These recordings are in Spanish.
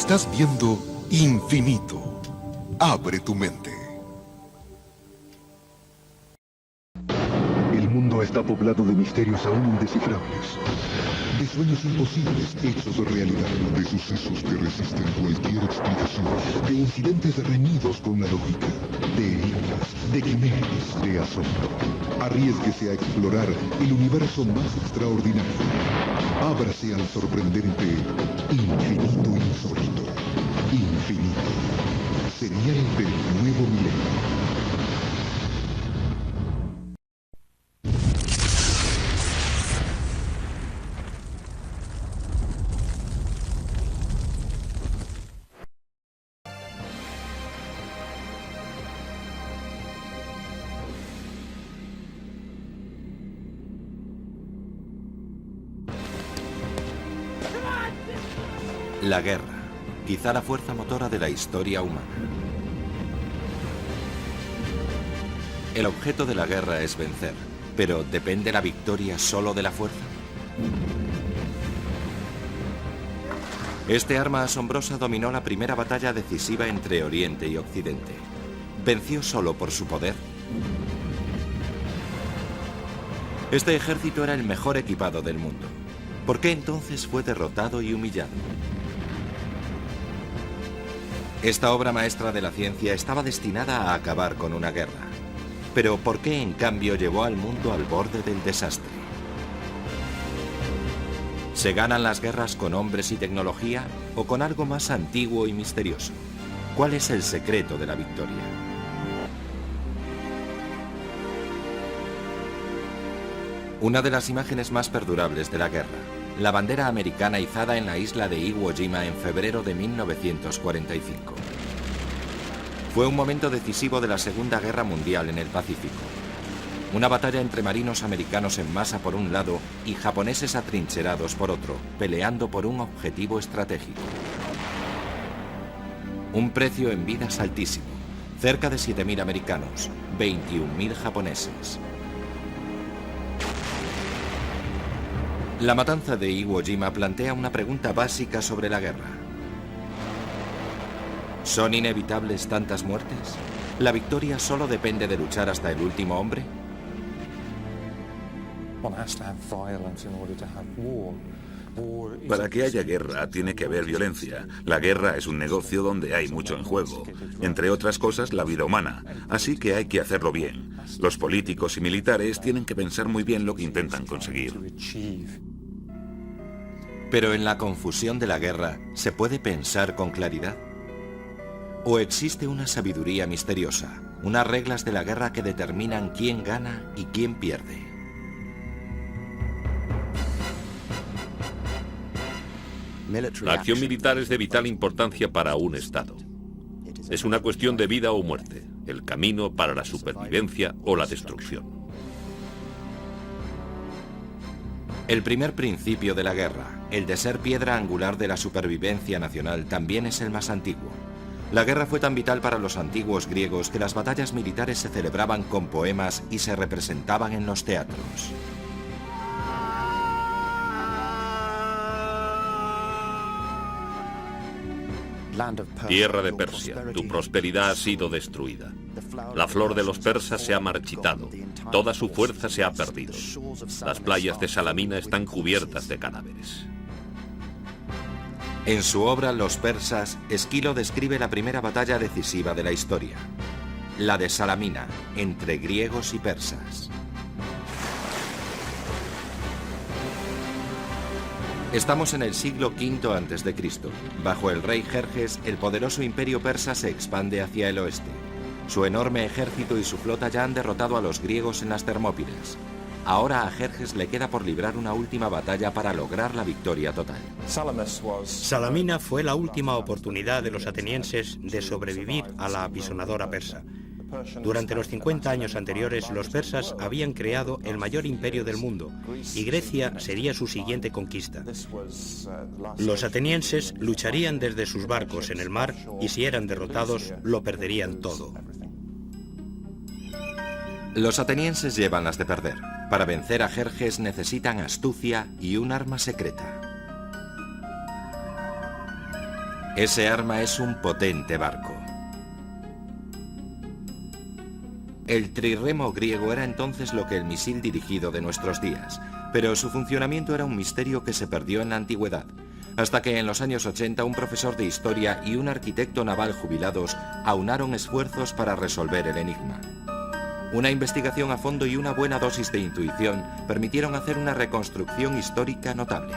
Estás viendo Infinito. Abre tu mente. El mundo está poblado de misterios aún indescifrables, de sueños imposibles hechos realidad, de sucesos que resisten cualquier explicación, de incidentes reñidos con la lógica, de enigmas, de quimeras, de asombro. Arriésguese a explorar el universo más extraordinario. Ábrase al sorprendente infinito insólito. Infinito. Señal del nuevo milenio. La guerra, quizá la fuerza motora de la historia humana. El objeto de la guerra es vencer, pero ¿depende la victoria solo de la fuerza? Este arma asombrosa dominó la primera batalla decisiva entre Oriente y Occidente. ¿Venció solo por su poder? Este ejército era el mejor equipado del mundo. ¿Por qué entonces fue derrotado y humillado? Esta obra maestra de la ciencia estaba destinada a acabar con una guerra. Pero ¿por qué en cambio llevó al mundo al borde del desastre? ¿Se ganan las guerras con hombres y tecnología o con algo más antiguo y misterioso? ¿Cuál es el secreto de la victoria? Una de las imágenes más perdurables de la guerra, la bandera americana izada en la isla de Iwo Jima en febrero de 1945. Fue un momento decisivo de la Segunda Guerra Mundial en el Pacífico. Una batalla entre marinos americanos en masa por un lado y japoneses atrincherados por otro, peleando por un objetivo estratégico. Un precio en vidas altísimo, cerca de 7.000 americanos, 21.000 japoneses. La matanza de Iwo Jima plantea una pregunta básica sobre la guerra. ¿Son inevitables tantas muertes? ¿La victoria solo depende de luchar hasta el último hombre? Para que haya guerra tiene que haber violencia. La guerra es un negocio donde hay mucho en juego. Entre otras cosas, la vida humana. Así que hay que hacerlo bien. Los políticos y militares tienen que pensar muy bien lo que intentan conseguir. Pero en la confusión de la guerra, ¿se puede pensar con claridad? ¿O existe una sabiduría misteriosa, unas reglas de la guerra que determinan quién gana y quién pierde? La acción militar es de vital importancia para un Estado. Es una cuestión de vida o muerte, el camino para la supervivencia o la destrucción. El primer principio de la guerra, el de ser piedra angular de la supervivencia nacional, también es el más antiguo. La guerra fue tan vital para los antiguos griegos que las batallas militares se celebraban con poemas y se representaban en los teatros. Tierra de Persia, tu prosperidad ha sido destruida. La flor de los persas se ha marchitado, toda su fuerza se ha perdido. Las playas de Salamina están cubiertas de cadáveres. En su obra Los persas, Esquilo describe la primera batalla decisiva de la historia, la de Salamina, entre griegos y persas. Estamos en el siglo V a.C. Bajo el rey Jerjes, el poderoso imperio persa se expande hacia el oeste. Su enorme ejército y su flota ya han derrotado a los griegos en las Termópilas. Ahora a Jerjes le queda por librar una última batalla para lograr la victoria total. Salamina fue la última oportunidad de los atenienses de sobrevivir a la apisonadora persa. Durante los 50 años anteriores, los persas habían creado el mayor imperio del mundo y Grecia sería su siguiente conquista. Los atenienses lucharían desde sus barcos en el mar y si eran derrotados, lo perderían todo. Los atenienses llevan las de perder. Para vencer a Jerjes necesitan astucia y un arma secreta. Ese arma es un potente barco. El trirremo griego era entonces lo que el misil dirigido de nuestros días, pero su funcionamiento era un misterio que se perdió en la antigüedad, hasta que en los años 80 un profesor de historia y un arquitecto naval jubilados aunaron esfuerzos para resolver el enigma. Una investigación a fondo y una buena dosis de intuición permitieron hacer una reconstrucción histórica notable.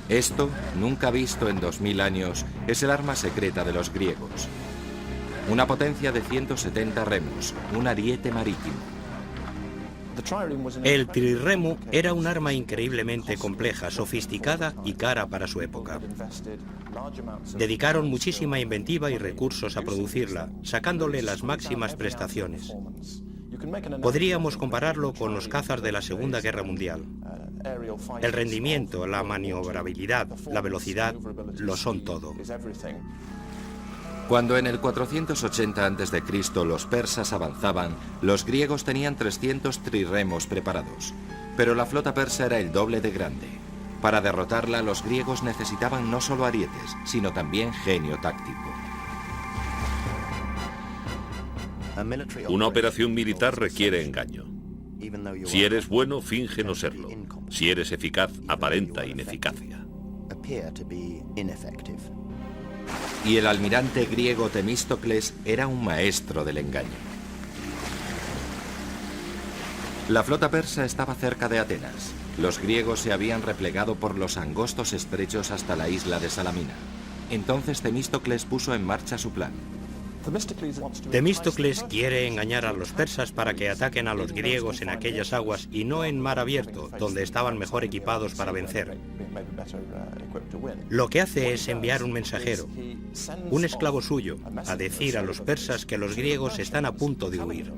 Esto, nunca visto en 2000 años, es el arma secreta de los griegos. Una potencia de 170 remos, un ariete marítimo. El trirremo era un arma increíblemente compleja, sofisticada y cara para su época. Dedicaron muchísima inventiva y recursos a producirla, sacándole las máximas prestaciones. Podríamos compararlo con los cazas de la Segunda Guerra Mundial. El rendimiento, la maniobrabilidad, la velocidad, lo son todo. Cuando en el 480 a.C. los persas avanzaban, los griegos tenían 300 trirremos preparados, pero la flota persa era el doble de grande. Para derrotarla, los griegos necesitaban no solo arietes, sino también genio táctico. Una operación militar requiere engaño. Si eres bueno, finge no serlo. Si eres eficaz, aparenta ineficacia. Y el almirante griego Temístocles era un maestro del engaño. La flota persa estaba cerca de Atenas. Los griegos se habían replegado por los angostos estrechos hasta la isla de Salamina. Entonces Temístocles puso en marcha su plan. Temístocles quiere engañar a los persas para que ataquen a los griegos en aquellas aguas y no en mar abierto, donde estaban mejor equipados para vencer. Lo que hace es enviar un mensajero, un esclavo suyo, a decir a los persas que los griegos están a punto de huir.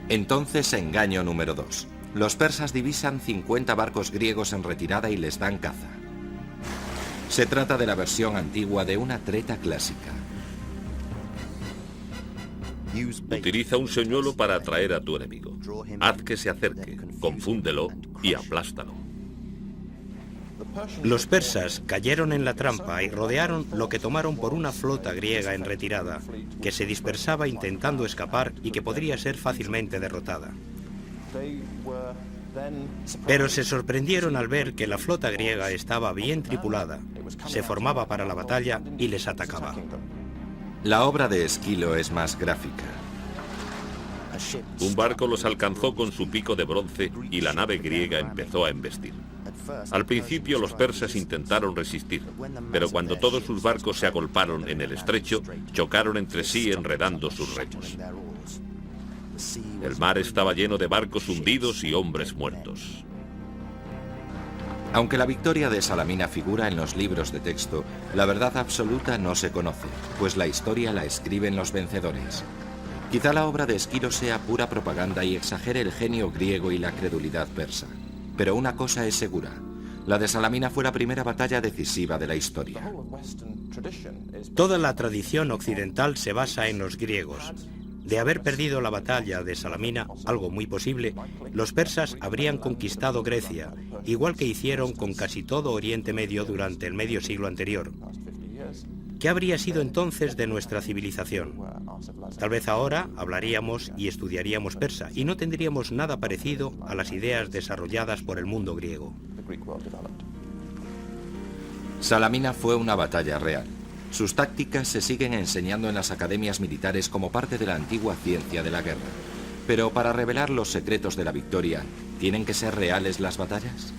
Entonces, engaño número 2. Los persas divisan 50 barcos griegos en retirada y les dan caza. Se trata de la versión antigua de una treta clásica. Utiliza un señuelo para atraer a tu enemigo. Haz que se acerque, confúndelo y aplástalo. Los persas cayeron en la trampa y rodearon lo que tomaron por una flota griega en retirada, que se dispersaba intentando escapar y que podría ser fácilmente derrotada. Pero se sorprendieron al ver que la flota griega estaba bien tripulada, se formaba para la batalla y les atacaba. La obra de Esquilo es más gráfica. Un barco los alcanzó con su pico de bronce y la nave griega empezó a embestir. Al principio los persas intentaron resistir, pero cuando todos sus barcos se agolparon en el estrecho, chocaron entre sí enredando sus remos. El mar estaba lleno de barcos hundidos y hombres muertos. Aunque la victoria de Salamina figura en los libros de texto, la verdad absoluta no se conoce, pues la historia la escriben los vencedores. Quizá la obra de Esquilo sea pura propaganda y exagere el genio griego y la credulidad persa. Pero una cosa es segura, la de Salamina fue la primera batalla decisiva de la historia. Toda la tradición occidental se basa en los griegos. De haber perdido la batalla de Salamina, algo muy posible, los persas habrían conquistado Grecia, igual que hicieron con casi todo Oriente Medio durante el medio siglo anterior. ¿Qué habría sido entonces de nuestra civilización? Tal vez ahora hablaríamos y estudiaríamos persa y no tendríamos nada parecido a las ideas desarrolladas por el mundo griego. Salamina fue una batalla real. Sus tácticas se siguen enseñando en las academias militares como parte de la antigua ciencia de la guerra. Pero para revelar los secretos de la victoria, ¿tienen que ser reales las batallas?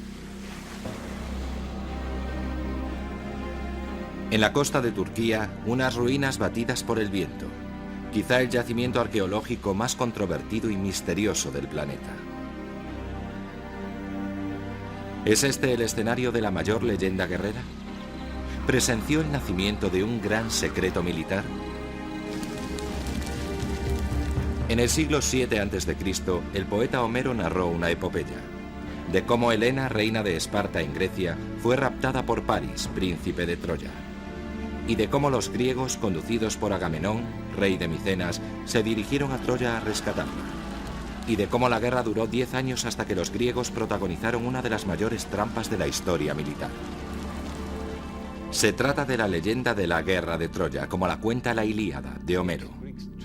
En la costa de Turquía, unas ruinas batidas por el viento. Quizá el yacimiento arqueológico más controvertido y misterioso del planeta. ¿Es este el escenario de la mayor leyenda guerrera? ¿Presenció el nacimiento de un gran secreto militar? En el siglo VII a.C., el poeta Homero narró una epopeya de cómo Helena, reina de Esparta en Grecia, fue raptada por Paris, príncipe de Troya, y de cómo los griegos, conducidos por Agamenón, rey de Micenas, se dirigieron a Troya a rescatarla, y de cómo la guerra duró 10 años hasta que los griegos protagonizaron una de las mayores trampas de la historia militar. Se trata de la leyenda de la guerra de Troya, como la cuenta la Ilíada, de Homero.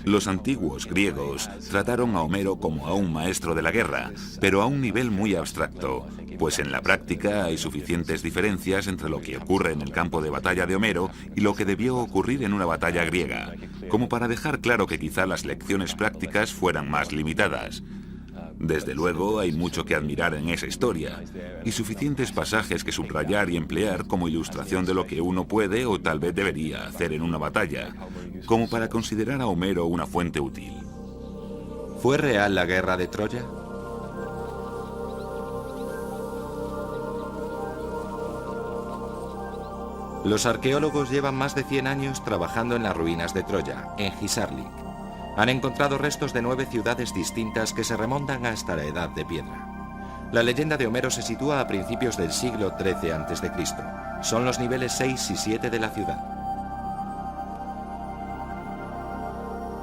Los antiguos griegos trataron a Homero como a un maestro de la guerra, pero a un nivel muy abstracto, pues en la práctica hay suficientes diferencias entre lo que ocurre en el campo de batalla de Homero y lo que debió ocurrir en una batalla griega, como para dejar claro que quizá las lecciones prácticas fueran más limitadas. Desde luego hay mucho que admirar en esa historia, y suficientes pasajes que subrayar y emplear como ilustración de lo que uno puede o tal vez debería hacer en una batalla, como para considerar a Homero una fuente útil. ¿Fue real la guerra de Troya? Los arqueólogos llevan más de 100 años trabajando en las ruinas de Troya, en Hisarlik. Han encontrado restos de 9 ciudades distintas que se remontan hasta la Edad de Piedra. La leyenda de Homero se sitúa a principios del siglo XIII a.C. Son los niveles 6 y 7 de la ciudad.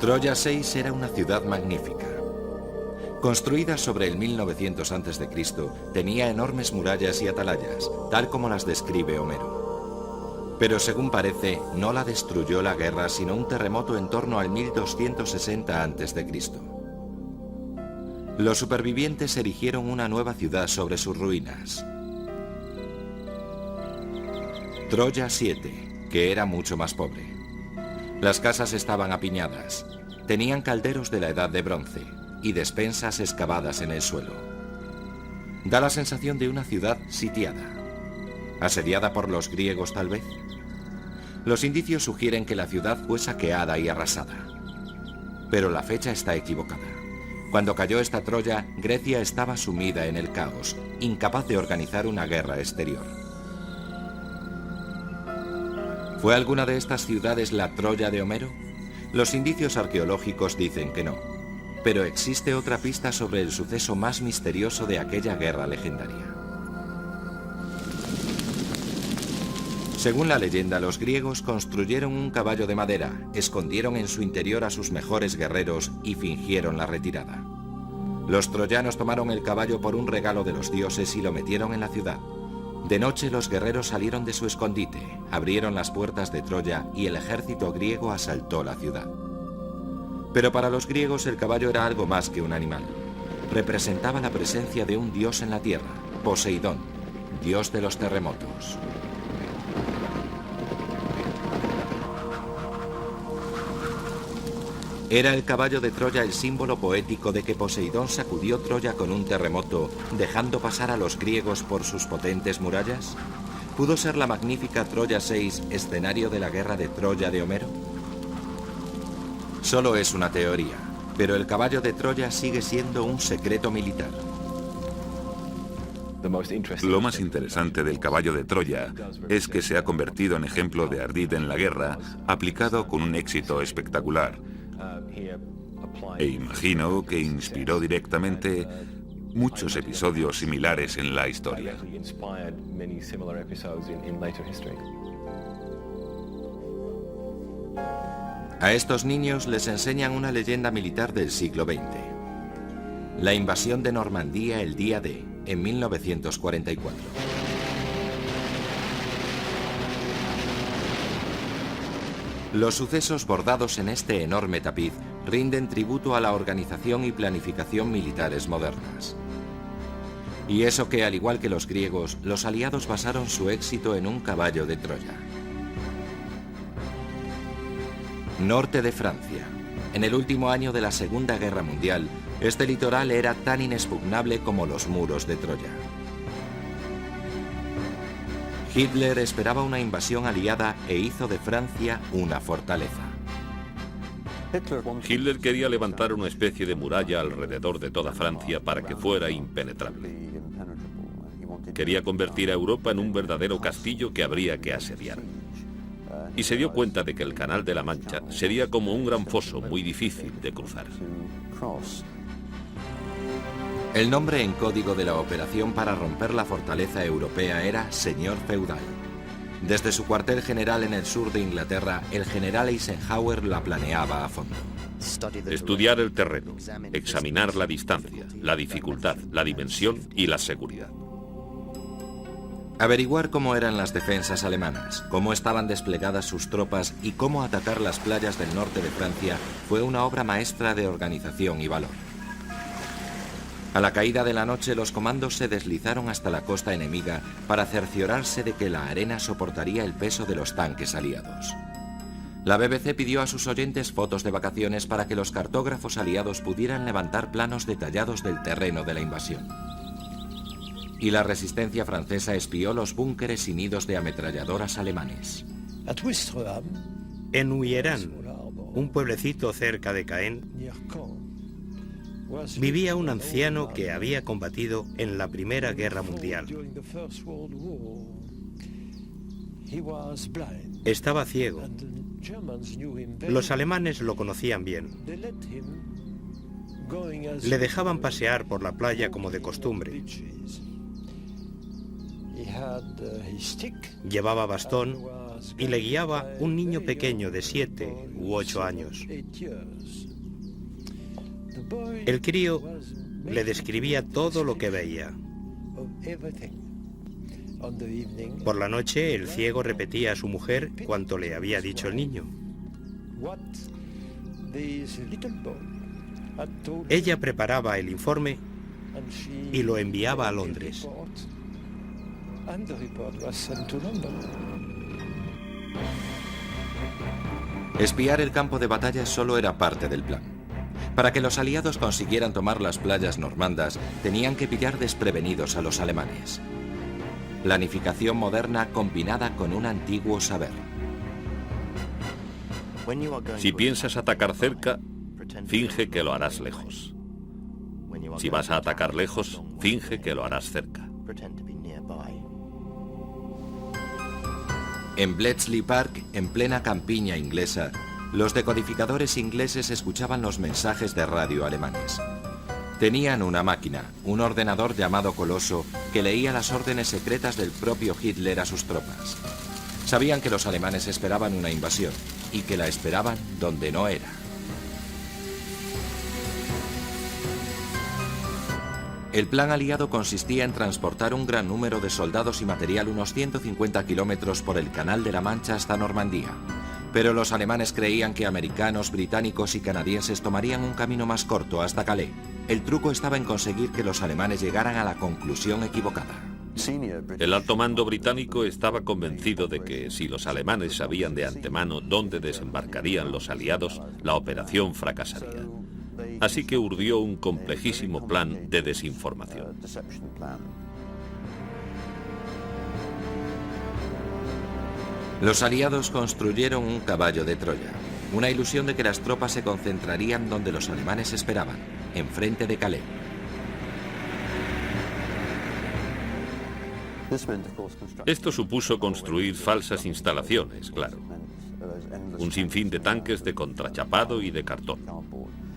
Troya 6 era una ciudad magnífica. Construida sobre el 1900 a.C., tenía enormes murallas y atalayas, tal como las describe Homero. Pero según parece, no la destruyó la guerra, sino un terremoto en torno al 1260 a.C. Los supervivientes erigieron una nueva ciudad sobre sus ruinas. Troya 7, que era mucho más pobre. Las casas estaban apiñadas, tenían calderos de la Edad de Bronce y despensas excavadas en el suelo. Da la sensación de una ciudad sitiada. ¿Asediada por los griegos, tal vez? Los indicios sugieren que la ciudad fue saqueada y arrasada. Pero la fecha está equivocada. Cuando cayó esta Troya, Grecia estaba sumida en el caos, incapaz de organizar una guerra exterior. ¿Fue alguna de estas ciudades la Troya de Homero? Los indicios arqueológicos dicen que no. Pero existe otra pista sobre el suceso más misterioso de aquella guerra legendaria. Según la leyenda, los griegos construyeron un caballo de madera, escondieron en su interior a sus mejores guerreros y fingieron la retirada. Los troyanos tomaron el caballo por un regalo de los dioses y lo metieron en la ciudad. De noche los guerreros salieron de su escondite, abrieron las puertas de Troya y el ejército griego asaltó la ciudad. Pero para los griegos el caballo era algo más que un animal. Representaba la presencia de un dios en la tierra, Poseidón, dios de los terremotos. ¿Era el caballo de Troya el símbolo poético de que Poseidón sacudió Troya con un terremoto, dejando pasar a los griegos por sus potentes murallas? ¿Pudo ser la magnífica Troya 6 escenario de la guerra de Troya de Homero? Solo es una teoría, pero el caballo de Troya sigue siendo un secreto militar. Lo más interesante del caballo de Troya es que se ha convertido en ejemplo de ardid en la guerra, aplicado con un éxito espectacular. E imagino que inspiró directamente muchos episodios similares en la historia. A estos niños les enseñan una leyenda militar del siglo XX. La invasión de Normandía el día D, en 1944. Los sucesos bordados en este enorme tapiz rinden tributo a la organización y planificación militares modernas. Y eso que, al igual que los griegos, los aliados basaron su éxito en un caballo de Troya. Norte de Francia. En el último año de la Segunda Guerra Mundial, este litoral era tan inexpugnable como los muros de Troya. Hitler esperaba una invasión aliada e hizo de Francia una fortaleza. Hitler quería levantar una especie de muralla alrededor de toda Francia para que fuera impenetrable. Quería convertir a Europa en un verdadero castillo que habría que asediar. Y se dio cuenta de que el Canal de la Mancha sería como un gran foso muy difícil de cruzar. El nombre en código de la operación para romper la fortaleza europea era Señor Feudal. Desde su cuartel general en el sur de Inglaterra, el general Eisenhower la planeaba a fondo. Estudiar el terreno, examinar la distancia, la dificultad, la dimensión y la seguridad. Averiguar cómo eran las defensas alemanas, cómo estaban desplegadas sus tropas y cómo atacar las playas del norte de Francia fue una obra maestra de organización y valor. A la caída de la noche, los comandos se deslizaron hasta la costa enemiga para cerciorarse de que la arena soportaría el peso de los tanques aliados. La BBC pidió a sus oyentes fotos de vacaciones para que los cartógrafos aliados pudieran levantar planos detallados del terreno de la invasión. Y la resistencia francesa espió los búnkeres y nidos de ametralladoras alemanes. En Huyeran, un pueblecito cerca de Caen, vivía un anciano que había combatido en la Primera Guerra Mundial. Estaba ciego. Los alemanes lo conocían bien. Le dejaban pasear por la playa como de costumbre. Llevaba bastón y le guiaba un niño pequeño de 7 u 8 años. El crío le describía todo lo que veía. Por la noche, el ciego repetía a su mujer cuanto le había dicho el niño. Ella preparaba el informe y lo enviaba a Londres. Espiar el campo de batalla solo era parte del plan. Para que los aliados consiguieran tomar las playas normandas, tenían que pillar desprevenidos a los alemanes. Planificación moderna combinada con un antiguo saber. Si piensas atacar cerca, finge que lo harás lejos. Si vas a atacar lejos, finge que lo harás cerca. En Bletchley Park, en plena campiña inglesa, los decodificadores ingleses escuchaban los mensajes de radio alemanes. Tenían una máquina, un ordenador llamado Coloso, que leía las órdenes secretas del propio Hitler a sus tropas. Sabían que los alemanes esperaban una invasión, y que la esperaban donde no era. El plan aliado consistía en transportar un gran número de soldados y material unos 150 kilómetros por el Canal de la Mancha hasta Normandía. Pero los alemanes creían que americanos, británicos y canadienses tomarían un camino más corto hasta Calais. El truco estaba en conseguir que los alemanes llegaran a la conclusión equivocada. El alto mando británico estaba convencido de que si los alemanes sabían de antemano dónde desembarcarían los aliados, la operación fracasaría. Así que urdió un complejísimo plan de desinformación. Los aliados construyeron un caballo de Troya, una ilusión de que las tropas se concentrarían donde los alemanes esperaban, enfrente de Calais. Esto supuso construir falsas instalaciones, claro. Un sinfín de tanques de contrachapado y de cartón.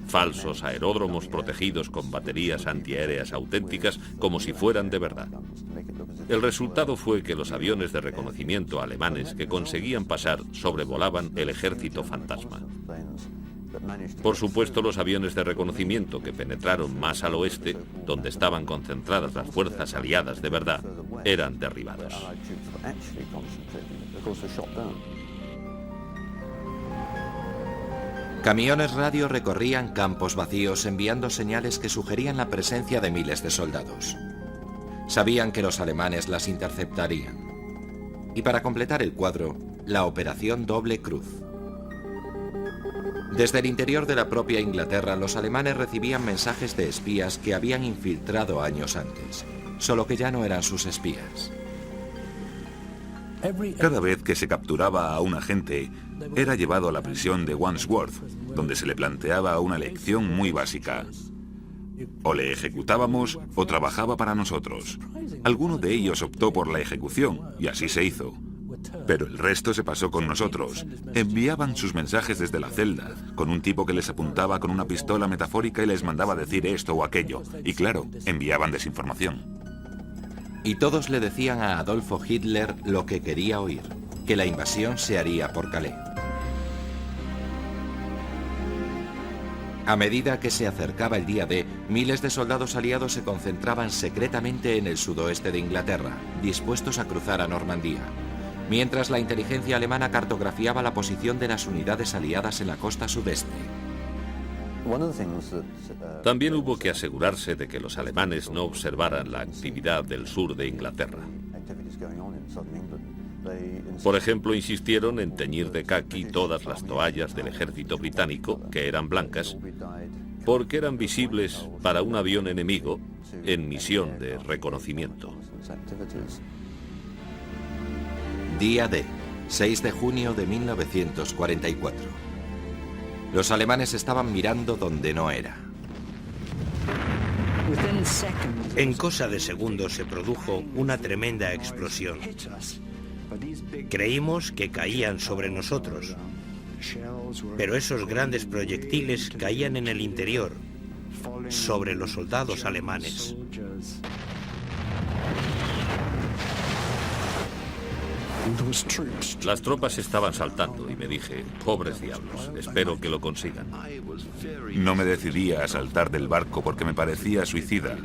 Falsos aeródromos protegidos con baterías antiaéreas auténticas como si fueran de verdad. El resultado fue que los aviones de reconocimiento alemanes que conseguían pasar sobrevolaban el ejército fantasma. Por supuesto, los aviones de reconocimiento que penetraron más al oeste, donde estaban concentradas las fuerzas aliadas de verdad, eran derribados. Camiones radio recorrían campos vacíos enviando señales que sugerían la presencia de miles de soldados. Sabían que los alemanes las interceptarían. Y para completar el cuadro, la Operación Doble Cruz. Desde el interior de la propia Inglaterra, los alemanes recibían mensajes de espías que habían infiltrado años antes, solo que ya no eran sus espías. Cada vez que se capturaba a un agente, era llevado a la prisión de Wandsworth, donde se le planteaba una lección muy básica. O le ejecutábamos o trabajaba para nosotros. Alguno de ellos optó por la ejecución, y así se hizo. Pero el resto se pasó con nosotros. Enviaban sus mensajes desde la celda, con un tipo que les apuntaba con una pistola metafórica y les mandaba decir esto o aquello. Y claro, enviaban desinformación. Y todos le decían a Adolfo Hitler lo que quería oír, que la invasión se haría por Calais. A medida que se acercaba el día D, miles de soldados aliados se concentraban secretamente en el sudoeste de Inglaterra, dispuestos a cruzar a Normandía, mientras la inteligencia alemana cartografiaba la posición de las unidades aliadas en la costa sudeste. También hubo que asegurarse de que los alemanes no observaran la actividad del sur de Inglaterra. Por ejemplo, insistieron en teñir de caqui todas las toallas del ejército británico, que eran blancas, porque eran visibles para un avión enemigo en misión de reconocimiento. Día D, 6 de junio de 1944. Los alemanes estaban mirando donde no era. En cosa de segundos se produjo una tremenda explosión. Creímos que caían sobre nosotros, pero esos grandes proyectiles caían en el interior, sobre los soldados alemanes. Las tropas estaban saltando y me dije, pobres diablos, espero que lo consigan. No me decidía a saltar del barco porque me parecía suicida.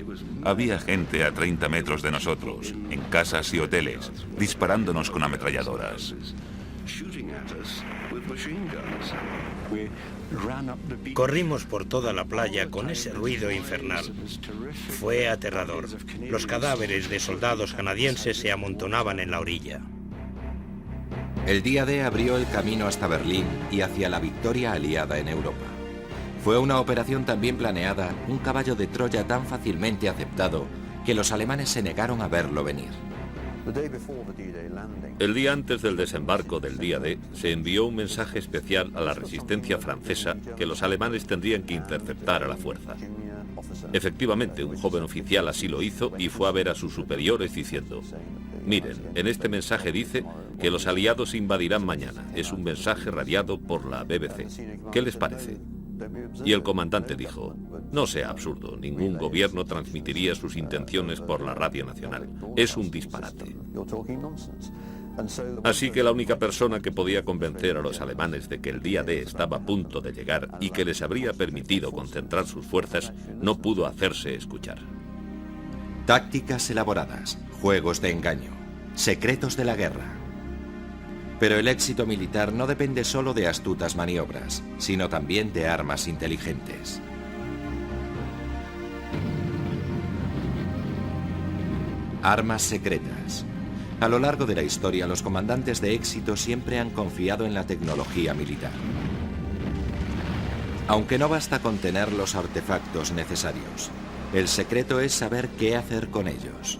Había gente a 30 metros de nosotros, en casas y hoteles, disparándonos con ametralladoras. Corrimos por toda la playa con ese ruido infernal. Fue aterrador. Los cadáveres de soldados canadienses se amontonaban en la orilla. El día D abrió el camino hasta Berlín y hacia la victoria aliada en Europa. Fue una operación tan bien planeada, un caballo de Troya tan fácilmente aceptado, que los alemanes se negaron a verlo venir. El día antes del desembarco del día D, se envió un mensaje especial a la resistencia francesa que los alemanes tendrían que interceptar a la fuerza. Efectivamente, un joven oficial así lo hizo y fue a ver a sus superiores diciendo: miren, en este mensaje dice que los aliados invadirán mañana. Es un mensaje radiado por la BBC. ¿Qué les parece? Y el comandante dijo: no sea absurdo, ningún gobierno transmitiría sus intenciones por la radio nacional. Es un disparate. Así que la única persona que podía convencer a los alemanes de que el día D estaba a punto de llegar y que les habría permitido concentrar sus fuerzas no pudo hacerse escuchar. Tácticas elaboradas, juegos de engaño, secretos de la guerra. Pero el éxito militar no depende solo de astutas maniobras, sino también de armas inteligentes. Armas secretas. A lo largo de la historia, los comandantes de éxito siempre han confiado en la tecnología militar. Aunque no basta con tener los artefactos necesarios, el secreto es saber qué hacer con ellos.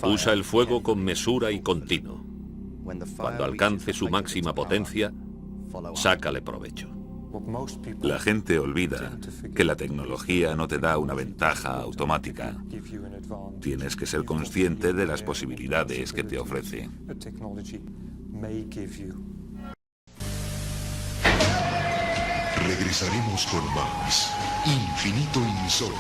Usa el fuego con mesura y continuo. Cuando alcance su máxima potencia, sácale provecho. La gente olvida que la tecnología no te da una ventaja automática. Tienes que ser consciente de las posibilidades que te ofrece. Regresaremos con más Infinito Insólito.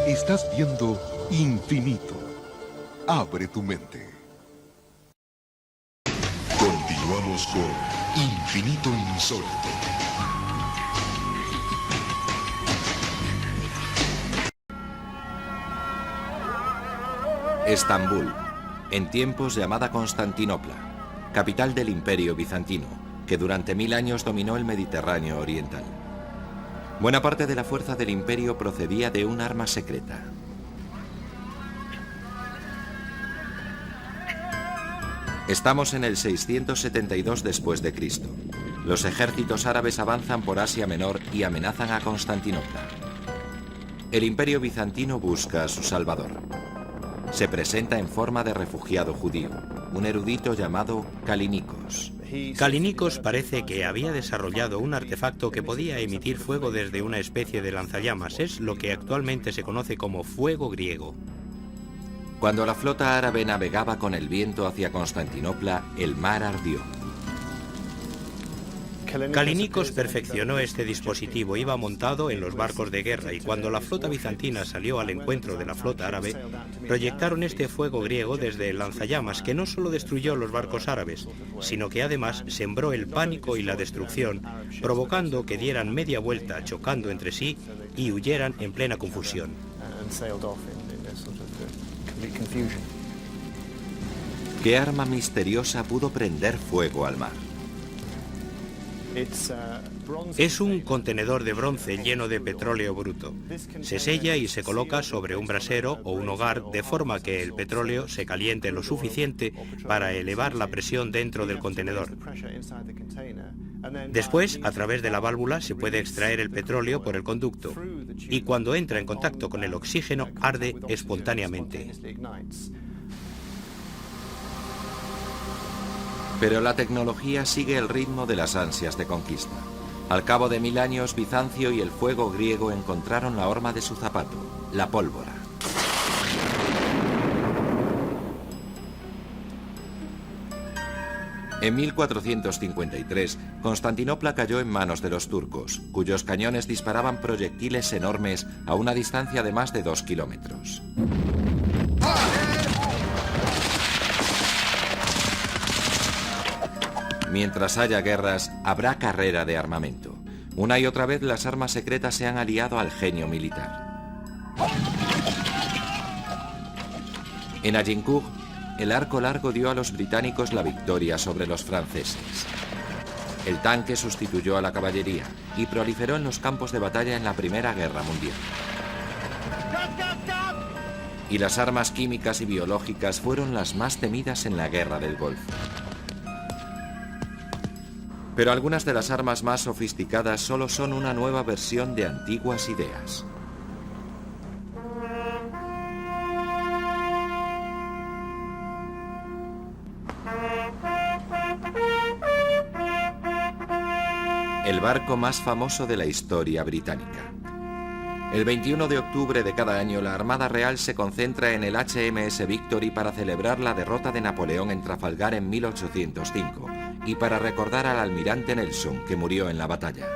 Estás viendo Infinito. Abre tu mente. Continuamos con Infinito Insólito. Estambul, en tiempos llamada Constantinopla, capital del Imperio Bizantino, que durante 1000 años dominó el Mediterráneo oriental. Buena parte de la fuerza del imperio procedía de un arma secreta. Estamos en el 672 después de Cristo. Los ejércitos árabes avanzan por Asia Menor y amenazan a Constantinopla. El Imperio Bizantino busca a su salvador. se presenta en forma de refugiado judío, un erudito llamado Kallinikos. Kallinikos parece que había desarrollado un artefacto que podía emitir fuego desde una especie de lanzallamas. Es lo que actualmente se conoce como fuego griego. Cuando la flota árabe navegaba con el viento hacia Constantinopla, el mar ardió. Kallinikos perfeccionó este dispositivo, iba montado en los barcos de guerra, y cuando la flota bizantina salió al encuentro de la flota árabe, proyectaron este fuego griego desde el lanzallamas, que no solo destruyó los barcos árabes, sino que además sembró el pánico y la destrucción, provocando que dieran media vuelta chocando entre sí y huyeran en plena confusión. ¿Qué arma misteriosa pudo prender fuego al mar? Es un contenedor de bronce lleno de petróleo bruto. Se sella y se coloca sobre un brasero o un hogar de forma que el petróleo se caliente lo suficiente para elevar la presión dentro del contenedor. Después, a través de la válvula, se puede extraer el petróleo por el conducto y cuando entra en contacto con el oxígeno arde espontáneamente. Pero la tecnología sigue el ritmo de las ansias de conquista. Al cabo de 1000 años, Bizancio y el fuego griego encontraron la horma de su zapato, la pólvora. En 1453, Constantinopla cayó en manos de los turcos, cuyos cañones disparaban proyectiles enormes a una distancia de más de 2 kilómetros. Mientras haya guerras, habrá carrera de armamento. Una y otra vez las armas secretas se han aliado al genio militar. En Agincourt, el arco largo dio a los británicos la victoria sobre los franceses. El tanque sustituyó a la caballería y proliferó en los campos de batalla en la Primera Guerra Mundial. Y las armas químicas y biológicas fueron las más temidas en la Guerra del Golfo. Pero algunas de las armas más sofisticadas solo son una nueva versión de antiguas ideas. El barco más famoso de la historia británica. El 21 de octubre de cada año la Armada Real se concentra en el HMS Victory para celebrar la derrota de Napoleón en Trafalgar en 1805 y para recordar al almirante Nelson, que murió en la batalla.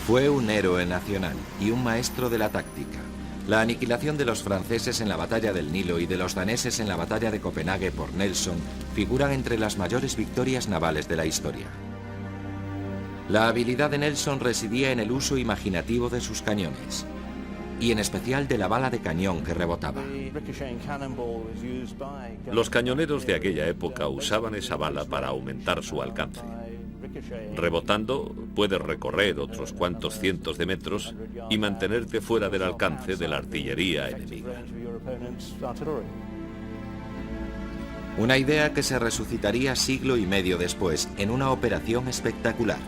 Fue un héroe nacional y un maestro de la táctica. La aniquilación de los franceses en la batalla del Nilo y de los daneses en la batalla de Copenhague por Nelson figuran entre las mayores victorias navales de la historia. La habilidad de Nelson residía en el uso imaginativo de sus cañones, y en especial de la bala de cañón que rebotaba. Los cañoneros de aquella época usaban esa bala para aumentar su alcance. Rebotando, puedes recorrer otros cuantos cientos de metros y mantenerte fuera del alcance de la artillería enemiga. Una idea que se resucitaría siglo y medio después en una operación espectacular.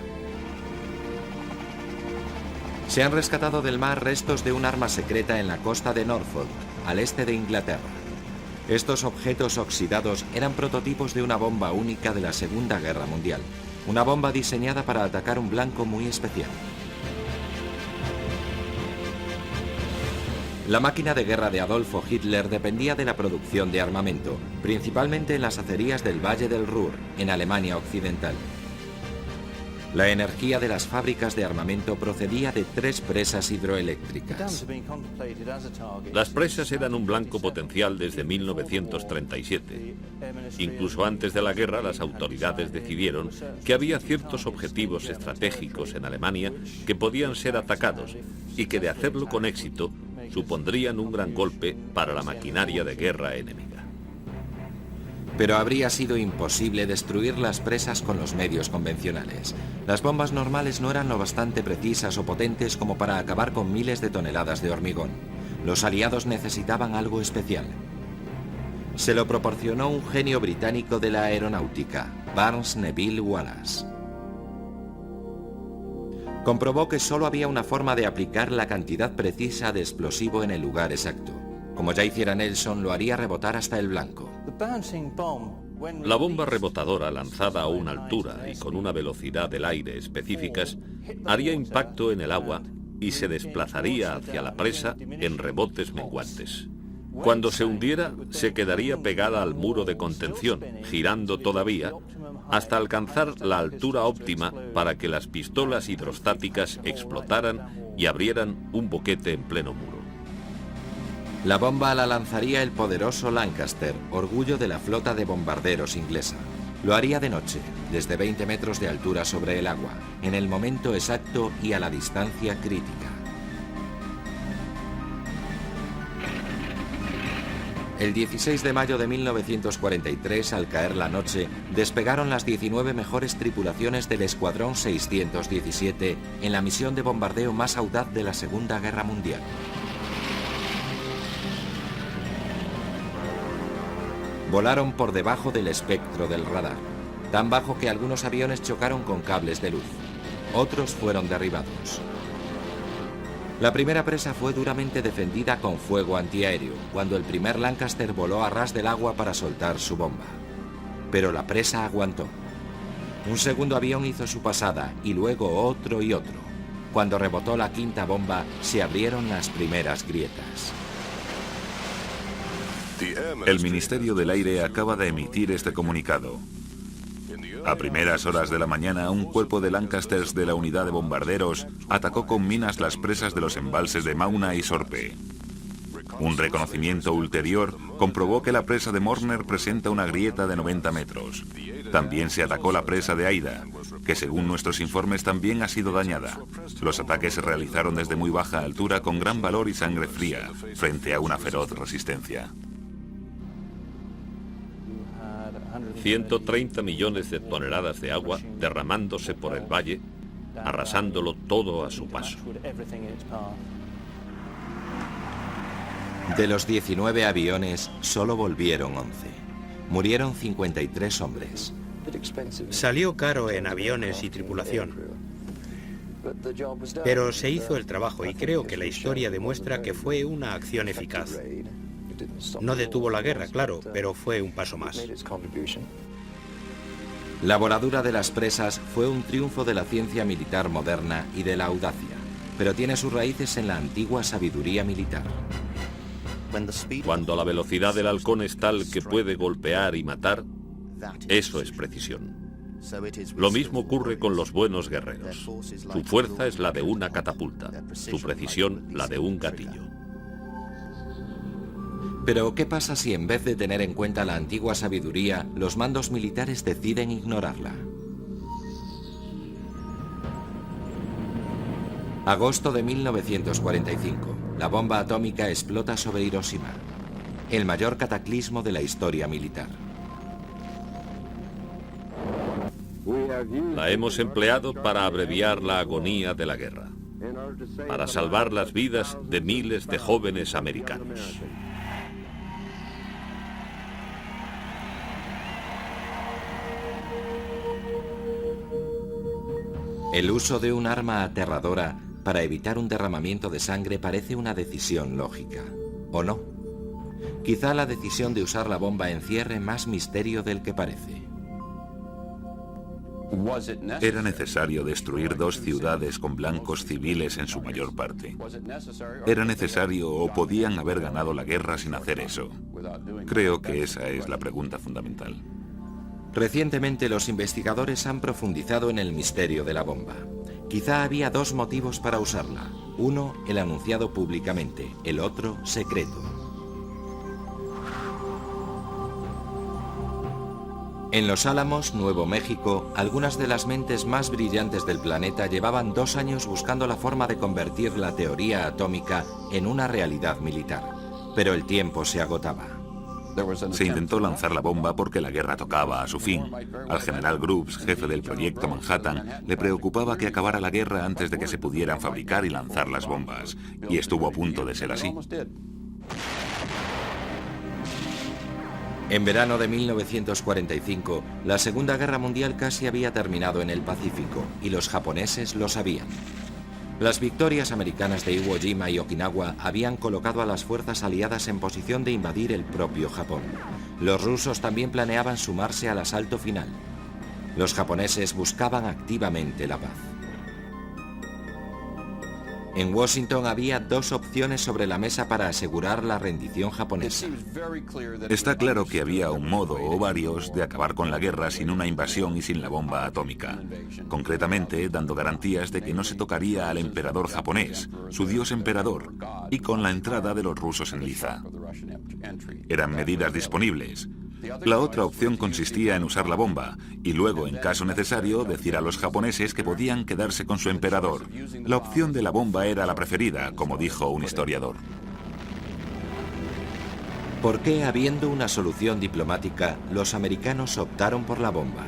Se han rescatado del mar restos de un arma secreta en la costa de Norfolk, al este de Inglaterra. Estos objetos oxidados eran prototipos de una bomba única de la Segunda Guerra Mundial, una bomba diseñada para atacar un blanco muy especial. La máquina de guerra de Adolfo Hitler dependía de la producción de armamento, principalmente en las acerías del Valle del Ruhr, en Alemania Occidental. La energía de las fábricas de armamento procedía de 3 presas hidroeléctricas. Las presas eran un blanco potencial desde 1937. Incluso antes de la guerra, las autoridades decidieron que había ciertos objetivos estratégicos en Alemania que podían ser atacados y que de hacerlo con éxito supondrían un gran golpe para la maquinaria de guerra enemiga. Pero habría sido imposible destruir las presas con los medios convencionales. Las bombas normales no eran lo bastante precisas o potentes como para acabar con miles de toneladas de hormigón. Los aliados necesitaban algo especial. Se lo proporcionó un genio británico de la aeronáutica, Barnes Neville Wallace. Comprobó que solo había una forma de aplicar la cantidad precisa de explosivo en el lugar exacto. Como ya hiciera Nelson, lo haría rebotar hasta el blanco. La bomba rebotadora lanzada a una altura y con una velocidad del aire específicas haría impacto en el agua y se desplazaría hacia la presa en rebotes menguantes. Cuando se hundiera, se quedaría pegada al muro de contención, girando todavía, hasta alcanzar la altura óptima para que las pistolas hidrostáticas explotaran y abrieran un boquete en pleno muro. La bomba la lanzaría el poderoso Lancaster, orgullo de la flota de bombarderos inglesa. Lo haría de noche, desde 20 metros de altura sobre el agua, en el momento exacto y a la distancia crítica. El 16 de mayo de 1943, al caer la noche, despegaron las 19 mejores tripulaciones del Escuadrón 617 en la misión de bombardeo más audaz de la Segunda Guerra Mundial. Volaron por debajo del espectro del radar, tan bajo que algunos aviones chocaron con cables de luz. Otros fueron derribados. La primera presa fue duramente defendida con fuego antiaéreo, cuando el primer Lancaster voló a ras del agua para soltar su bomba. Pero la presa aguantó. Un segundo avión hizo su pasada y luego otro y otro. Cuando rebotó la quinta bomba, se abrieron las primeras grietas. El Ministerio del Aire acaba de emitir este comunicado. A primeras horas de la mañana, un cuerpo de Lancasters de la unidad de bombarderos atacó con minas las presas de los embalses de Mauna y Sorpe. Un reconocimiento ulterior comprobó que la presa de Morner presenta una grieta de 90 metros. También se atacó la presa de Aida, que según nuestros informes también ha sido dañada. Los ataques se realizaron desde muy baja altura con gran valor y sangre fría, frente a una feroz resistencia. 130 millones de toneladas de agua derramándose por el valle, arrasándolo todo a su paso. De los 19 aviones, solo volvieron 11. Murieron 53 hombres. Salió caro en aviones y tripulación, pero se hizo el trabajo y creo que la historia demuestra que fue una acción eficaz. No detuvo la guerra, claro, pero fue un paso más. La voladura de las presas fue un triunfo de la ciencia militar moderna y de la audacia, pero tiene sus raíces en la antigua sabiduría militar. Cuando la velocidad del halcón es tal que puede golpear y matar, eso es precisión. Lo mismo ocurre con los buenos guerreros. Su fuerza es la de una catapulta, su precisión la de un gatillo. Pero, ¿qué pasa si en vez de tener en cuenta la antigua sabiduría, los mandos militares deciden ignorarla? Agosto de 1945. La bomba atómica explota sobre Hiroshima, el mayor cataclismo de la historia militar. La hemos empleado para abreviar la agonía de la guerra, para salvar las vidas de miles de jóvenes americanos. El uso de un arma aterradora para evitar un derramamiento de sangre parece una decisión lógica, ¿o no? Quizá la decisión de usar la bomba encierre más misterio del que parece. ¿Era necesario destruir 2 ciudades con blancos civiles en su mayor parte? ¿Era necesario o podían haber ganado la guerra sin hacer eso? Creo que esa es la pregunta fundamental. Recientemente los investigadores han profundizado en el misterio de la bomba. Quizá había 2 motivos para usarla. Uno, el anunciado públicamente, el otro, secreto. En Los Álamos, Nuevo México, algunas de las mentes más brillantes del planeta llevaban 2 años buscando la forma de convertir la teoría atómica en una realidad militar. Pero el tiempo se agotaba. Se intentó lanzar la bomba porque la guerra tocaba a su fin. Al general Grubbs, jefe del proyecto Manhattan, le preocupaba que acabara la guerra antes de que se pudieran fabricar y lanzar las bombas. Y estuvo a punto de ser así. En verano de 1945, la Segunda Guerra Mundial casi había terminado en el Pacífico, y los japoneses lo sabían. Las victorias americanas de Iwo Jima y Okinawa habían colocado a las fuerzas aliadas en posición de invadir el propio Japón. Los rusos también planeaban sumarse al asalto final. Los japoneses buscaban activamente la paz. En Washington había dos opciones sobre la mesa para asegurar la rendición japonesa. Está claro que había un modo o varios de acabar con la guerra sin una invasión y sin la bomba atómica. Concretamente, dando garantías de que no se tocaría al emperador japonés, su dios emperador, y con la entrada de los rusos en liza. Eran medidas disponibles. La otra opción consistía en usar la bomba y luego, en caso necesario, decir a los japoneses que podían quedarse con su emperador. La opción de la bomba era la preferida, como dijo un historiador. ¿Por qué, habiendo una solución diplomática, los americanos optaron por la bomba?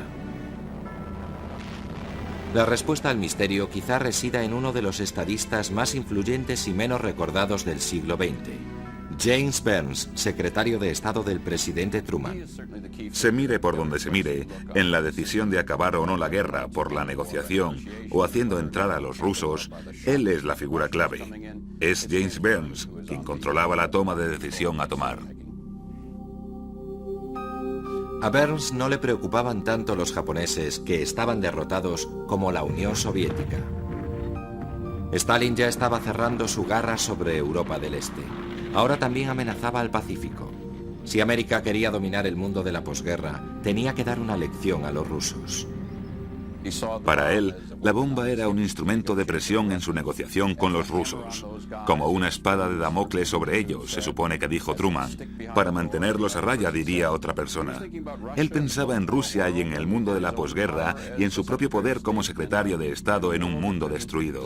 La respuesta al misterio quizá resida en uno de los estadistas más influyentes y menos recordados del siglo XX. James Burns, secretario de Estado del presidente Truman. Se mire por donde se mire, en la decisión de acabar o no la guerra por la negociación o haciendo entrar a los rusos, él es la figura clave. Es James Burns quien controlaba la toma de decisión a tomar. A Burns no le preocupaban tanto los japoneses, que estaban derrotados, como la Unión Soviética. Stalin ya estaba cerrando su garra sobre Europa del Este. Ahora también amenazaba al Pacífico. Si América quería dominar el mundo de la posguerra, tenía que dar una lección a los rusos. Para él, la bomba era un instrumento de presión en su negociación con los rusos. Como una espada de Damocles sobre ellos, se supone que dijo Truman. Para mantenerlos a raya, diría otra persona. Él pensaba en Rusia y en el mundo de la posguerra y en su propio poder como secretario de Estado en un mundo destruido.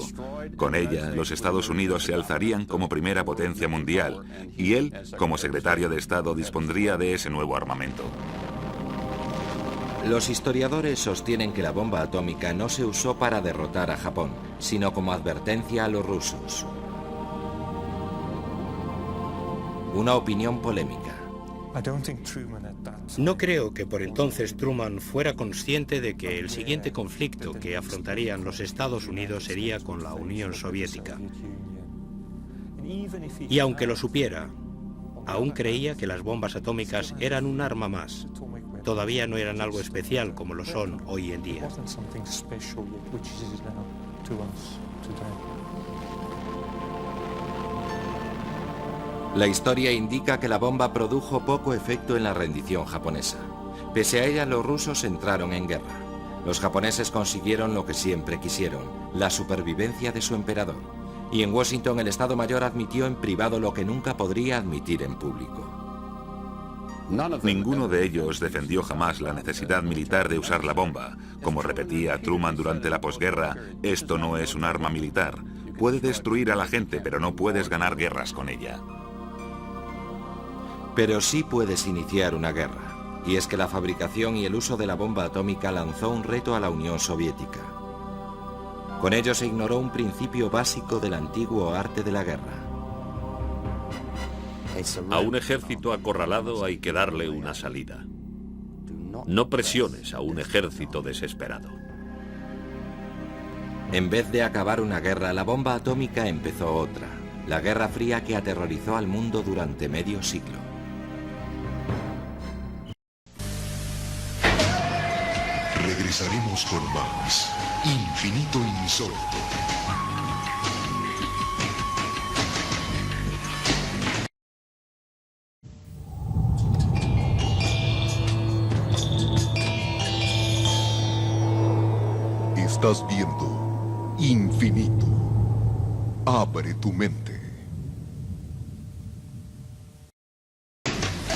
Con ella, los Estados Unidos se alzarían como primera potencia mundial y él, como secretario de Estado, dispondría de ese nuevo armamento. Los historiadores sostienen que la bomba atómica no se usó para derrotar a Japón, sino como advertencia a los rusos. Una opinión polémica. No creo que por entonces Truman fuera consciente de que el siguiente conflicto que afrontarían los Estados Unidos sería con la Unión Soviética. Y aunque lo supiera, aún creía que las bombas atómicas eran un arma más. Todavía no eran algo especial como lo son hoy en día. La historia indica que la bomba produjo poco efecto en la rendición japonesa. Pese a ella, los rusos entraron en guerra. Los japoneses consiguieron lo que siempre quisieron, la supervivencia de su emperador. Y en Washington el Estado Mayor admitió en privado lo que nunca podría admitir en público. Ninguno de ellos defendió jamás la necesidad militar de usar la bomba. Como repetía Truman durante la posguerra, esto no es un arma militar. Puede destruir a la gente, pero no puedes ganar guerras con ella. Pero sí puedes iniciar una guerra. Y es que la fabricación y el uso de la bomba atómica lanzó un reto a la Unión Soviética. Con ello se ignoró un principio básico del antiguo arte de la guerra. A un ejército acorralado hay que darle una salida. No presiones a un ejército desesperado. En vez de acabar una guerra, la bomba atómica empezó otra. La Guerra Fría que aterrorizó al mundo durante medio siglo. Regresaremos con más Infinito Insólito. Estás viendo Infinito. Abre tu mente.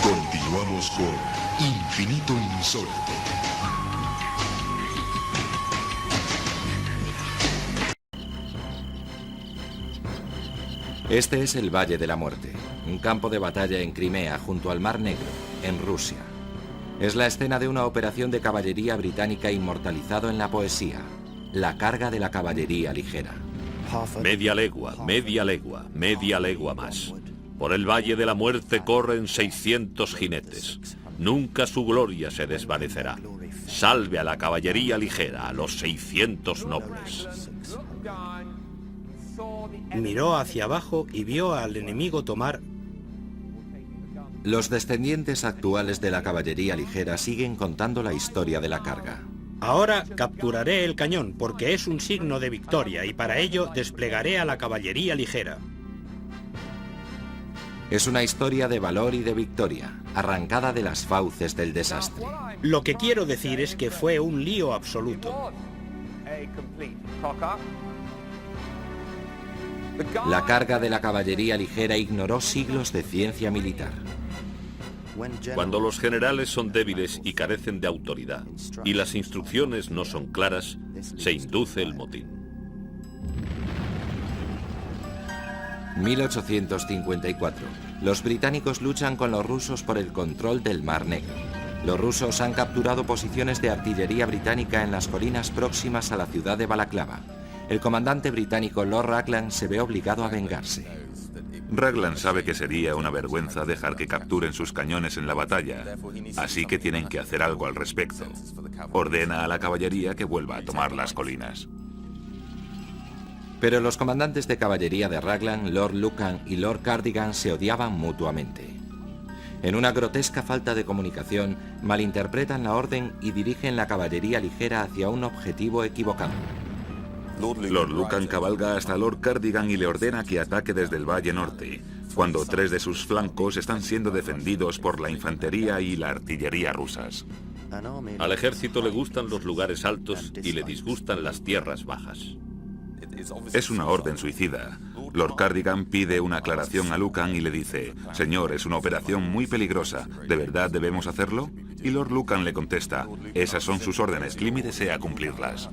Continuamos con Infinito Insólito. Este es el Valle de la Muerte, un campo de batalla en Crimea junto al Mar Negro, en Rusia. Es la escena de una operación de caballería británica inmortalizado en la poesía, La carga de la caballería ligera. Media legua, media legua, media legua más. Por el Valle de la Muerte corren 600 jinetes. Nunca su gloria se desvanecerá. Salve a la caballería ligera, a los 600 nobles. Miró hacia abajo y vio al enemigo tomar... Los descendientes actuales de la caballería ligera siguen contando la historia de la carga. Ahora capturaré el cañón porque es un signo de victoria y para ello desplegaré a la caballería ligera. Es una historia de valor y de victoria, arrancada de las fauces del desastre. Lo que quiero decir es que fue un lío absoluto. La carga de la caballería ligera ignoró siglos de ciencia militar. Cuando los generales son débiles y carecen de autoridad, y las instrucciones no son claras, se induce el motín. 1854. Los británicos luchan con los rusos por el control del Mar Negro. Los rusos han capturado posiciones de artillería británica en las colinas próximas a la ciudad de Balaclava. El comandante británico Lord Raglan se ve obligado a vengarse. Raglan sabe que sería una vergüenza dejar que capturen sus cañones en la batalla, así que tienen que hacer algo al respecto. Ordena a la caballería que vuelva a tomar las colinas. Pero los comandantes de caballería de Raglan, Lord Lucan y Lord Cardigan, se odiaban mutuamente. En una grotesca falta de comunicación, malinterpretan la orden y dirigen la caballería ligera hacia un objetivo equivocado. Lord Lucan cabalga hasta Lord Cardigan y le ordena que ataque desde el valle norte, cuando 3 de sus flancos están siendo defendidos por la infantería y la artillería rusas. Al ejército le gustan los lugares altos y le disgustan las tierras bajas. Es una orden suicida. Lord Cardigan pide una aclaración a Lucan y le dice: «Señor, es una operación muy peligrosa. ¿De verdad debemos hacerlo?» Y Lord Lucan le contesta: «Esas son sus órdenes, limítese a cumplirlas».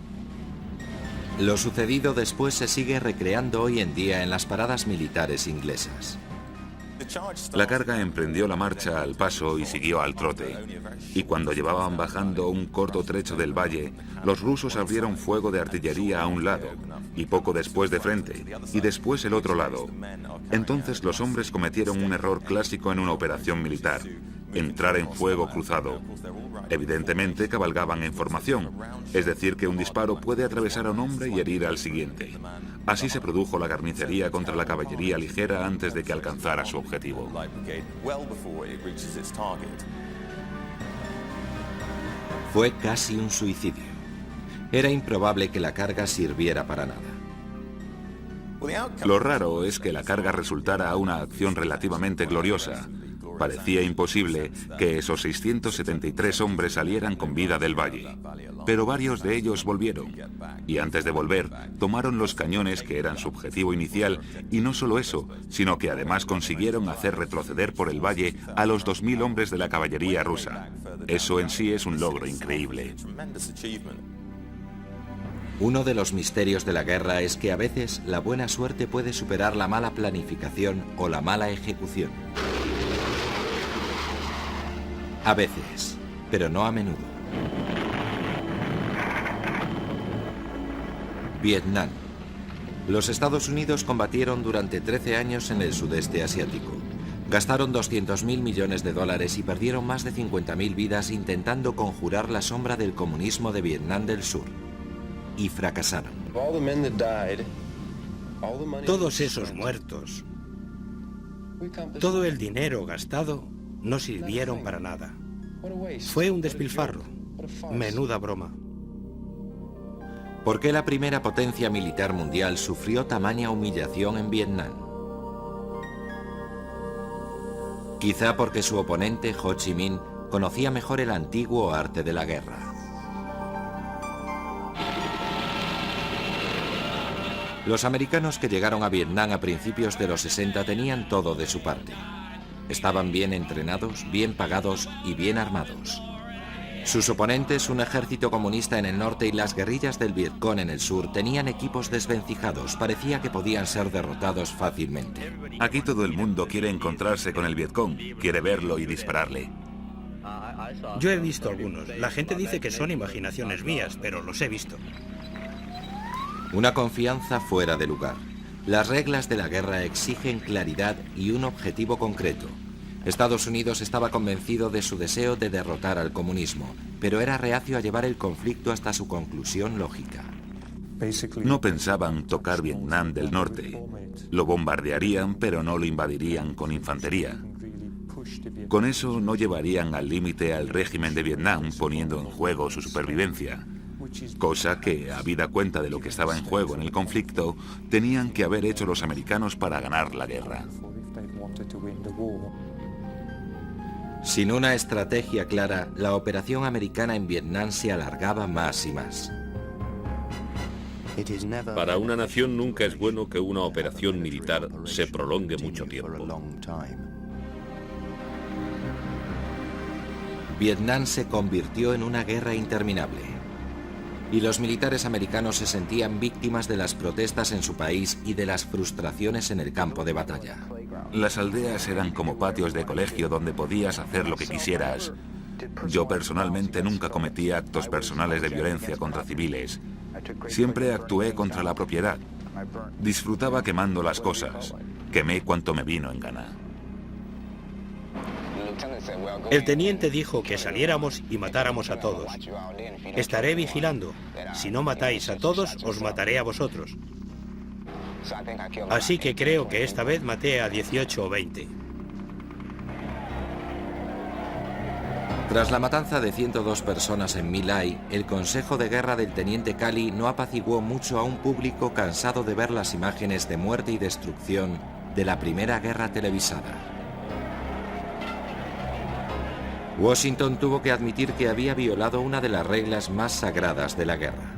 Lo sucedido después se sigue recreando hoy en día en las paradas militares inglesas. La carga emprendió la marcha al paso y siguió al trote. Y cuando llevaban bajando un corto trecho del valle, los rusos abrieron fuego de artillería a un lado, y poco después de frente, y después el otro lado. Entonces los hombres cometieron un error clásico en una operación militar: entrar en fuego cruzado. Evidentemente cabalgaban en formación, es decir que un disparo puede atravesar a un hombre y herir al siguiente. Así se produjo la carnicería contra la caballería ligera antes de que alcanzara su objetivo. Fue casi un suicidio. Era improbable que la carga sirviera para nada. Lo raro es que la carga resultara una acción relativamente gloriosa. Parecía imposible que esos 673 hombres salieran con vida del valle, pero varios de ellos volvieron, y antes de volver, tomaron los cañones que eran su objetivo inicial, y no solo eso, sino que además consiguieron hacer retroceder por el valle a los 2000 hombres de la caballería rusa. Eso en sí es un logro increíble. Uno de los misterios de la guerra es que a veces la buena suerte puede superar la mala planificación o la mala ejecución. A veces, pero no a menudo. Vietnam. Los Estados Unidos combatieron durante 13 años en el sudeste asiático. Gastaron $200.000 millones y perdieron más de 50.000 vidas intentando conjurar la sombra del comunismo de Vietnam del Sur. Y fracasaron. Todos esos muertos, todo el dinero gastado, no sirvieron para nada. Fue un despilfarro. Menuda broma. ¿Por qué la primera potencia militar mundial sufrió tamaña humillación en Vietnam? Quizá porque su oponente, Ho Chi Minh, conocía mejor el antiguo arte de la guerra. Los americanos que llegaron a Vietnam a principios de los 60 tenían todo de su parte. Estaban bien entrenados, bien pagados y bien armados. Sus oponentes, un ejército comunista en el norte y las guerrillas del Vietcong en el sur, tenían equipos desvencijados. Parecía que podían ser derrotados fácilmente. Aquí todo el mundo quiere encontrarse con el Vietcong, quiere verlo y dispararle. Yo he visto algunos. La gente dice que son imaginaciones mías, pero los he visto. Una confianza fuera de lugar. Las reglas de la guerra exigen claridad y un objetivo concreto. Estados Unidos estaba convencido de su deseo de derrotar al comunismo, pero era reacio a llevar el conflicto hasta su conclusión lógica. No pensaban tocar Vietnam del Norte. Lo bombardearían, pero no lo invadirían con infantería. Con eso no llevarían al límite al régimen de Vietnam, poniendo en juego su supervivencia. Cosa que, habida cuenta de lo que estaba en juego en el conflicto, tenían que haber hecho los americanos para ganar la guerra. Sin una estrategia clara, la operación americana en Vietnam se alargaba más y más. Para una nación nunca es bueno que una operación militar se prolongue mucho tiempo. Vietnam se convirtió en una guerra interminable. Y los militares americanos se sentían víctimas de las protestas en su país y de las frustraciones en el campo de batalla. Las aldeas eran como patios de colegio donde podías hacer lo que quisieras. Yo personalmente nunca cometí actos personales de violencia contra civiles. Siempre actué contra la propiedad. Disfrutaba quemando las cosas. Quemé cuanto me vino en gana. El teniente dijo que saliéramos y matáramos a todos. Estaré vigilando. Si no matáis a todos, os mataré a vosotros. Así que creo que esta vez maté a 18 o 20. Tras la matanza de 102 personas en My Lai, el consejo de guerra del teniente Calley no apaciguó mucho a un público cansado de ver las imágenes de muerte y destrucción de la primera guerra televisada. Washington tuvo que admitir que había violado una de las reglas más sagradas de la guerra.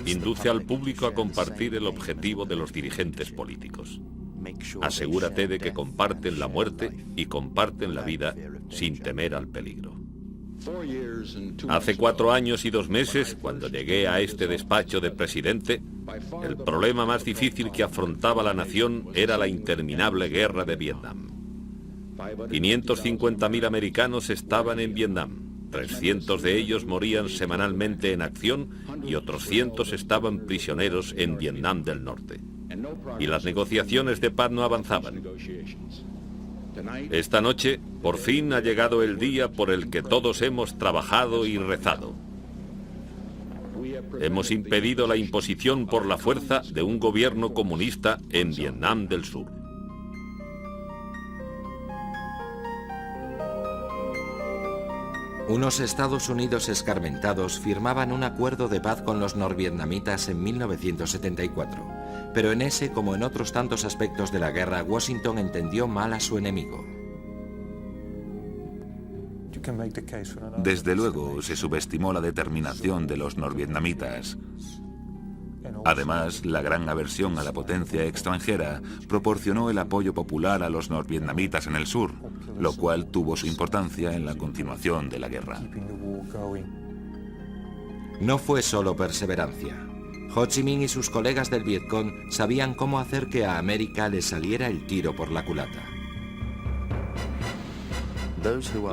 Induce al público a compartir el objetivo de los dirigentes políticos. Asegúrate de que comparten la muerte y comparten la vida sin temer al peligro. Hace 4 años y 2 meses, cuando llegué a este despacho de presidente, el problema más difícil que afrontaba la nación era la interminable guerra de Vietnam. 550.000 americanos estaban en Vietnam. 300 de ellos morían semanalmente en acción y otros cientos estaban prisioneros en Vietnam del Norte. Y las negociaciones de paz no avanzaban. Esta noche, por fin ha llegado el día por el que todos hemos trabajado y rezado. Hemos impedido la imposición por la fuerza de un gobierno comunista en Vietnam del Sur. Unos Estados Unidos escarmentados firmaban un acuerdo de paz con los norvietnamitas en 1974, pero en ese, como en otros tantos aspectos de la guerra, Washington entendió mal a su enemigo. Desde luego, se subestimó la determinación de los norvietnamitas. Además, la gran aversión a la potencia extranjera proporcionó el apoyo popular a los norvietnamitas en el sur, lo cual tuvo su importancia en la continuación de la guerra. No fue solo perseverancia. Ho Chi Minh y sus colegas del Vietcong sabían cómo hacer que a América le saliera el tiro por la culata.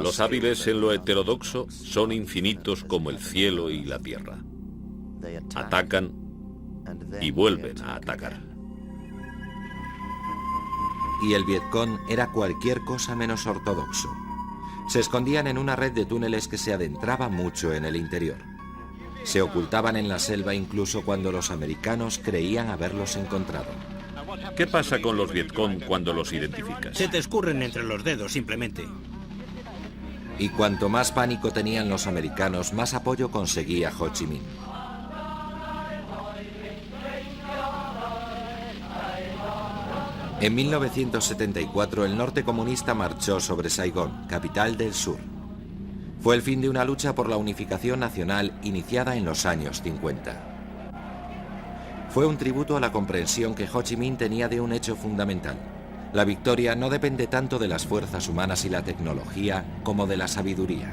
Los hábiles en lo heterodoxo son infinitos como el cielo y la tierra. Atacan y vuelven a atacar. Y el Vietcong era cualquier cosa menos ortodoxo. Se escondían en una red de túneles que se adentraba mucho en el interior. Se ocultaban en la selva incluso cuando los americanos creían haberlos encontrado. ¿Qué pasa con los Vietcong cuando los identificas? Se te escurren entre los dedos, simplemente. Y cuanto más pánico tenían los americanos, más apoyo conseguía Ho Chi Minh. En 1974 el norte comunista marchó sobre Saigón, capital del sur. Fue el fin de una lucha por la unificación nacional iniciada en los años 50. Fue un tributo a la comprensión que Ho Chi Minh tenía de un hecho fundamental. La victoria no depende tanto de las fuerzas humanas y la tecnología como de la sabiduría.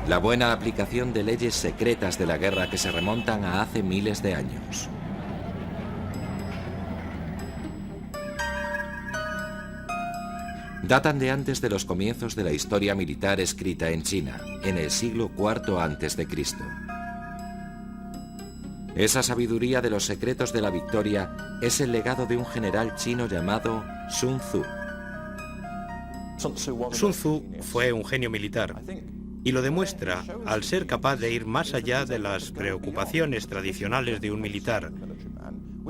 La buena aplicación de leyes secretas de la guerra que se remontan a hace miles de años. Datan de antes de los comienzos de la historia militar escrita en China, en el siglo IV a.C. Esa sabiduría de los secretos de la victoria es el legado de un general chino llamado Sun Tzu. Sun Tzu fue un genio militar y lo demuestra al ser capaz de ir más allá de las preocupaciones tradicionales de un militar,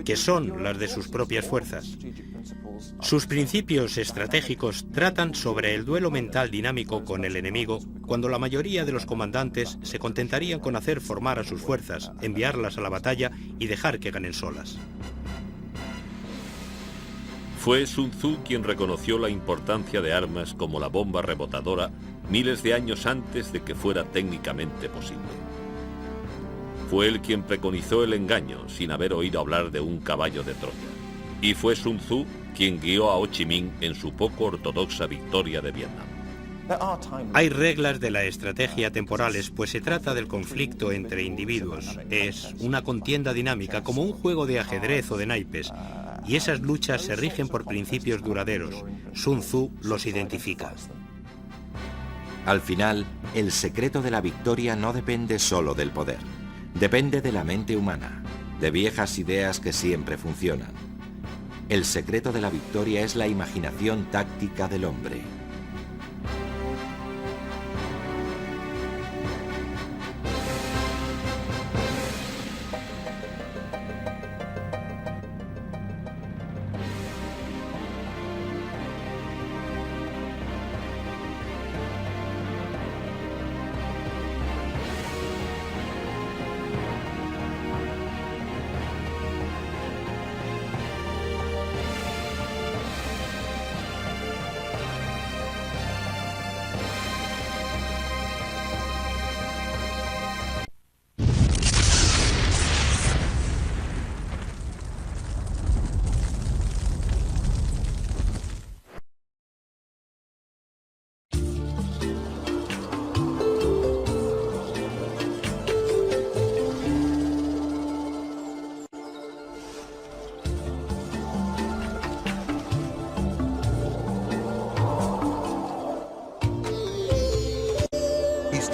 que son las de sus propias fuerzas. Sus principios estratégicos tratan sobre el duelo mental dinámico con el enemigo, cuando la mayoría de los comandantes se contentarían con hacer formar a sus fuerzas, enviarlas a la batalla y dejar que ganen solas. Fue Sun Tzu quien reconoció la importancia de armas como la bomba rebotadora miles de años antes de que fuera técnicamente posible. Fue él quien preconizó el engaño sin haber oído hablar de un caballo de Troya. Y fue Sun Tzu quien guió a Ho Chi Minh en su poco ortodoxa victoria de Vietnam. Hay reglas de la estrategia temporales, pues se trata del conflicto entre individuos. Es una contienda dinámica, como un juego de ajedrez o de naipes, y esas luchas se rigen por principios duraderos. Sun Tzu los identifica. Al final, el secreto de la victoria no depende solo del poder. Depende de la mente humana, de viejas ideas que siempre funcionan. El secreto de la victoria es la imaginación táctica del hombre.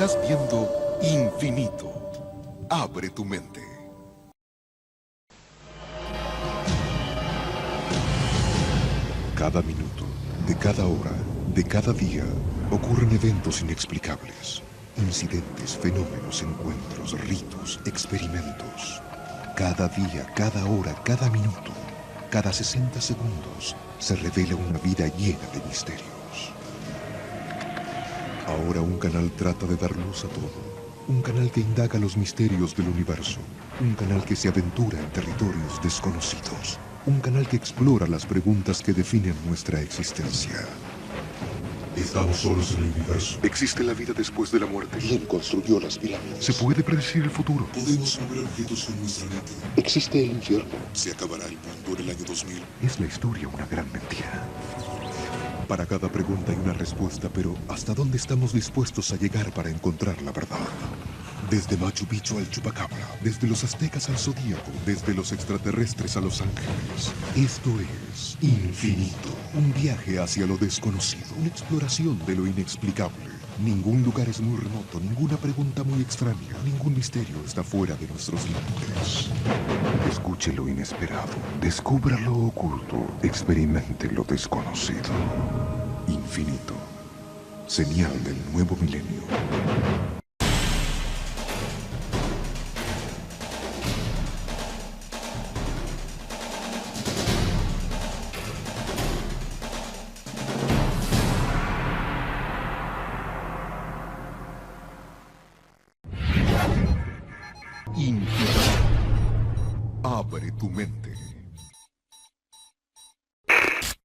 Estás viendo Infinito. Abre tu mente. Cada minuto, de cada hora, de cada día, ocurren eventos inexplicables. Incidentes, fenómenos, encuentros, ritos, experimentos. Cada día, cada hora, cada minuto, cada 60 segundos, se revela una vida llena de misterios. Ahora un canal trata de dar luz a todo. Un canal que indaga los misterios del universo. Un canal que se aventura en territorios desconocidos. Un canal que explora las preguntas que definen nuestra existencia. ¿Estamos solos en el universo? ¿Existe la vida después de la muerte? ¿Quién construyó las pirámides? ¿Se puede predecir el futuro? ¿Podemos mover objetos con nuestra mente? ¿Existe el infierno? ¿Se acabará el mundo en el año 2000? ¿Es la historia una gran mentira? Para cada pregunta hay una respuesta, pero ¿hasta dónde estamos dispuestos a llegar para encontrar la verdad? Desde Machu Picchu al Chupacabra, desde los aztecas al Zodíaco, desde los extraterrestres a los ángeles. Esto es Infinito, un viaje hacia lo desconocido, una exploración de lo inexplicable. Ningún lugar es muy remoto, ninguna pregunta muy extraña, ningún misterio está fuera de nuestros límites. Escuche lo inesperado, descubra lo oculto, experimente lo desconocido. Infinito, señal del nuevo milenio. Infinito. Abre tu mente.